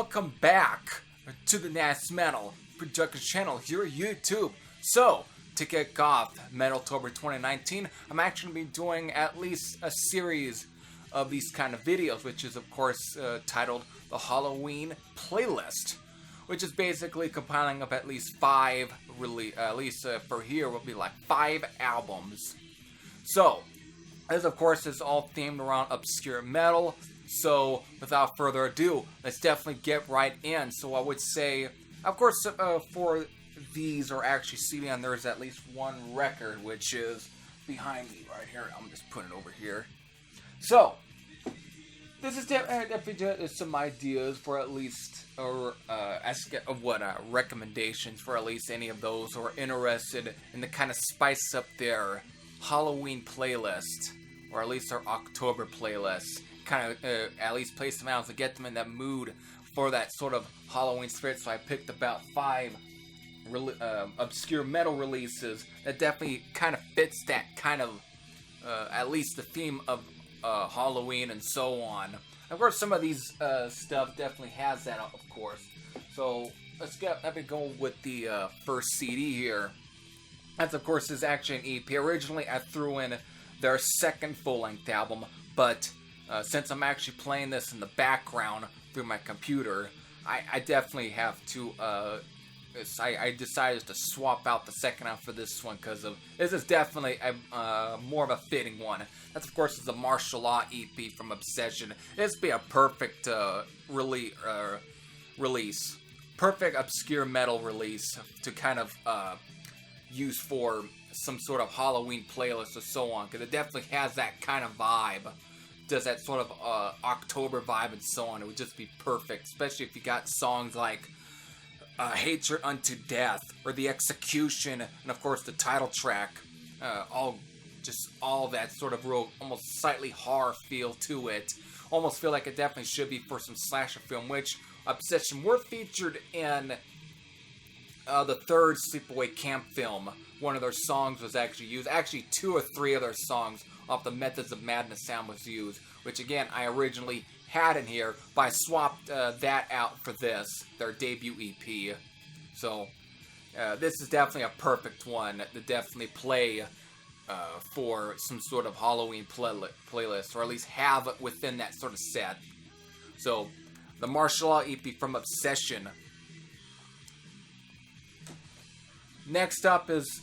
welcome back to the Nasty Metal production channel here at YouTube. So, to kick off Metaltober 2019, I'm actually going to be doing at least a series of these kind of videos, which is of course titled the Halloween Playlist, which is basically compiling up at least five, for here will be like 5 albums. So, this of course is all themed around obscure metal. So, without further ado, let's definitely get right in. So I would say, of course, for these are actually CD, and there's at least one record, which is behind me right here. I'm just putting it over here. So, this is definitely just some ideas for at least, or recommendations for at least any of those who are interested in the kind of spice up their Halloween playlist, or at least their October playlist. Kind of at least play some albums to get them in that mood for that sort of Halloween spirit. So I picked about 5 obscure metal releases that definitely kind of fits that kind of at least the theme of Halloween and so on. Of course, some of these stuff definitely has that, of course. So let me go with the first CD here. That, of course, is actually an EP. Originally, I threw in their second full-length album, but since I'm actually playing this in the background through my computer, I definitely have to, I decided to swap out the second half for this one, because this is definitely more of a fitting one. That, of course, is the Martial Law EP from Obsession. This would be a perfect release. Perfect obscure metal release to kind of use for some sort of Halloween playlist or so on, because it definitely has that kind of vibe. Does that sort of October vibe and so on. It would just be perfect, especially if you got songs like Hatred Unto Death, or The Execution, and of course the title track. All that sort of real, almost slightly horror feel to it. Almost feel like it definitely should be for some slasher film, which Obsession were featured in the third Sleepaway Camp film. One of their songs was actually used. Actually, 2 or 3 of their songs off the Methods of Madness sound was used, which again I originally had in here, but I swapped that out for this, their debut EP. So this is definitely a perfect one to definitely play for some sort of Halloween playlist, or at least have it within that sort of set. So the Martial Law EP from Obsession. Next up is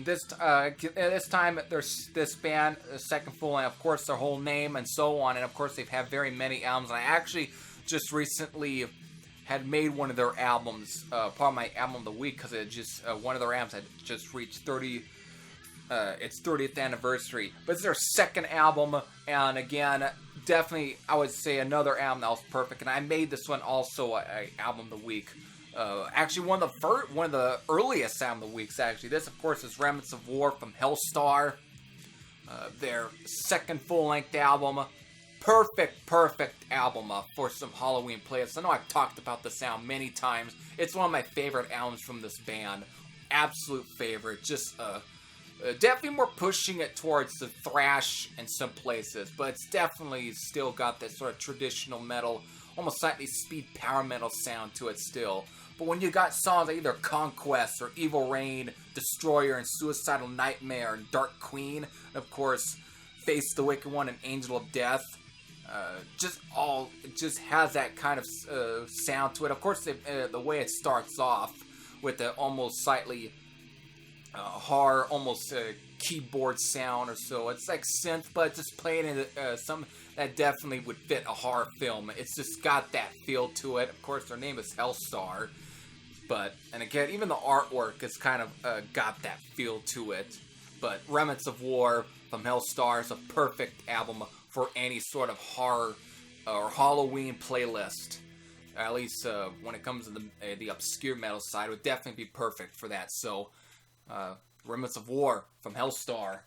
this time there's this band, second full, and of course their whole name and so on, and of course they've had very many albums. And I actually just recently had made one of their albums part of my album of the week, because it just one of their albums had just reached its 30th anniversary. But it's their second album, and again, definitely I would say another album that was perfect. And I made this one also a album of the week. Actually, one of the earliest album of the weeks. Actually, this of course is Remnants of War from Hellstar, their second full-length album. Perfect album for some Halloween playlists. I know I've talked about this album many times. It's one of my favorite albums from this band. Absolute favorite. Just definitely more pushing it towards the thrash in some places, but it's definitely still got that sort of traditional metal, almost slightly speed power metal sound to it still. But when you got songs like either Conquest or Evil Reign, Destroyer, and Suicidal Nightmare, and Dark Queen, and of course Face the Wicked One and Angel of Death, it just has that kind of sound to it. Of course, the way it starts off with the almost slightly horror, almost keyboard sound or so. It's like synth, but just playing in some that definitely would fit a horror film. It's just got that feel to it. Of course, their name is Hellstar, and again, even the artwork has kind of got that feel to it. But Remnants of War from Hellstar is a perfect album for any sort of horror or Halloween playlist. At least when it comes to the obscure metal side, it would definitely be perfect for that. So, Remnants of War from Hellstar.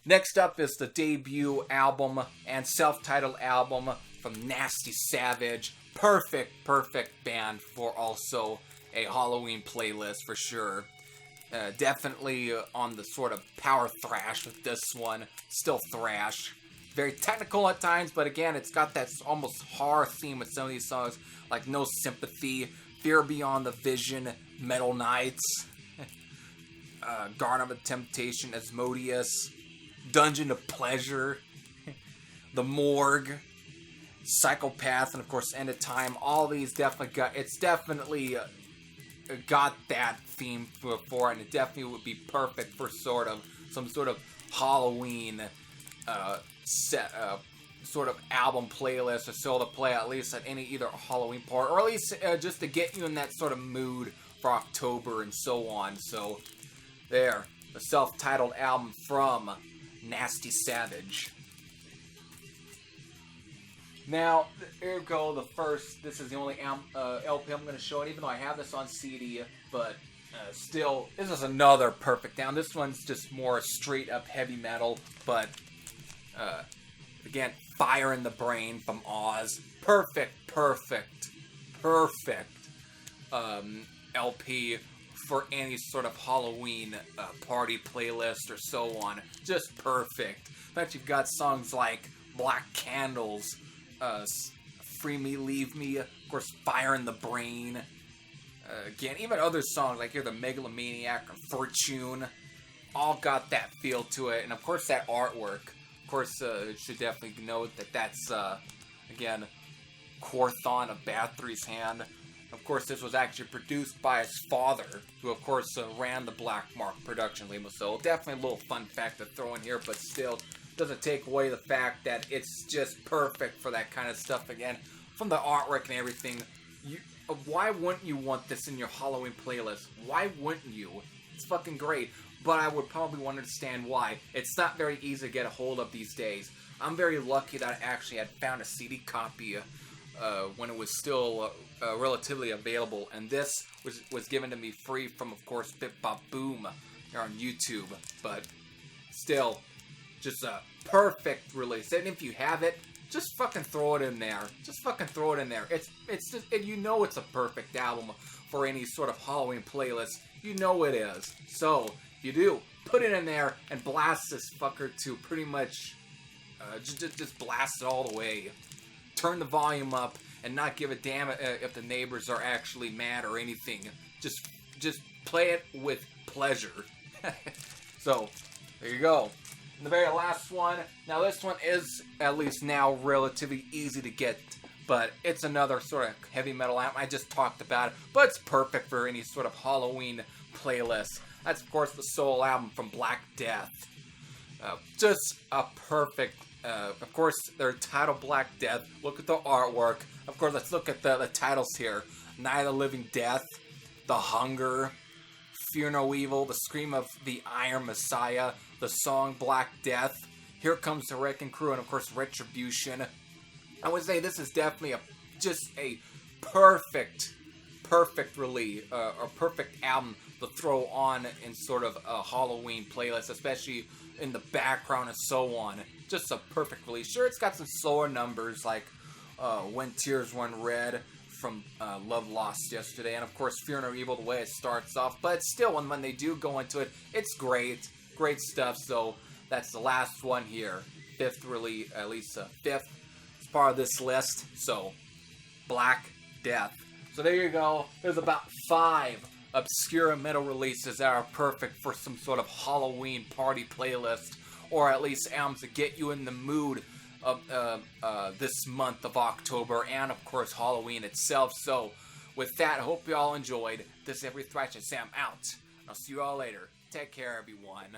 Next up is the debut album and self-titled album from Nasty Savage. Perfect band for also a Halloween playlist for sure. Definitely on the sort of power thrash with this one. Still thrash. very technical at times, but again, it's got that almost horror theme with some of these songs, like No Sympathy, Fear Beyond the Vision, Metal Nights, Garden of Temptation, Asmodeus, Dungeon of Pleasure, The Morgue, Psychopath, and of course End of Time. All these definitely got that theme for it, and it definitely would be perfect for some sort of Halloween sort of album playlist or so to play at least at any either Halloween part, or at least just to get you in that sort of mood for October and so on. So there, the self-titled album from Nasty Savage. Now, here we go, this is the only LP I'm going to show it, even though I have this on CD, but still, this is another perfect album. This one's just more straight up heavy metal, but again, Fire in the Brain from Oz. Perfect LP for any sort of Halloween party playlist or so on. Just perfect. In fact, you've got songs like Black Candles, Free Me, Leave Me, of course, Fire in the Brain. Again, even other songs like here, The Megalomaniac or Fortune, all got that feel to it. And of course, that artwork. Of course, you should definitely note that that's, again, Quorthon of Bathory's hand. Of course, this was actually produced by his father, who of course ran the Black Mark production label. So definitely a little fun fact to throw in here, but still doesn't take away the fact that it's just perfect for that kind of stuff. Again, from the artwork and everything, why wouldn't you want this in your Halloween playlist? Why wouldn't you? It's fucking great. But I would probably understand why. It's not very easy to get a hold of these days. I'm very lucky that I actually had found a CD copy when it was still relatively available, and this was given to me free from, of course, Bip Bop Boom here on YouTube. But still, just a perfect release. And if you have it, just fucking throw it in there. Just fucking throw it in there. It's just, you know, it's a perfect album for any sort of Halloween playlist. You know it is. So if you do, put it in there and blast this fucker to pretty much just blast it all the way. Turn the volume up and not give a damn if the neighbors are actually mad or anything. Just play it with pleasure. So there you go. And the very last one. Now this one is at least now relatively easy to get, but it's another sort of heavy metal album. I just talked about it, but it's perfect for any sort of Halloween playlist. That's of course the solo album from Black Death. Just a perfect. Of course, their title, Black Death. Look at the artwork. Of course, let's look at the titles here. Night of the Living Death, The Hunger, Fear No Evil, The Scream of the Iron Messiah, the song Black Death, Here Comes the Wrecking Crew, and of course, Retribution. I would say this is definitely just a perfect release, or perfect album to throw on in sort of a Halloween playlist, especially in the background and so on. Just a perfect release. Sure, it's got some slower numbers like When Tears Run Red from Love Lost Yesterday, and of course Fear No Evil, the way it starts off, but still when they do go into it, it's great stuff. So that's the last one here, fifth release, at least fifth as part of this list. So Black Death. So there you go. There's about 5 obscure metal releases that are perfect for some sort of Halloween party playlist, or at least albums that get you in the mood of this month of October, and of course Halloween itself. So with that, I hope you all enjoyed. This is Every Thrash and Sam out. I'll see you all later. Take care, everyone.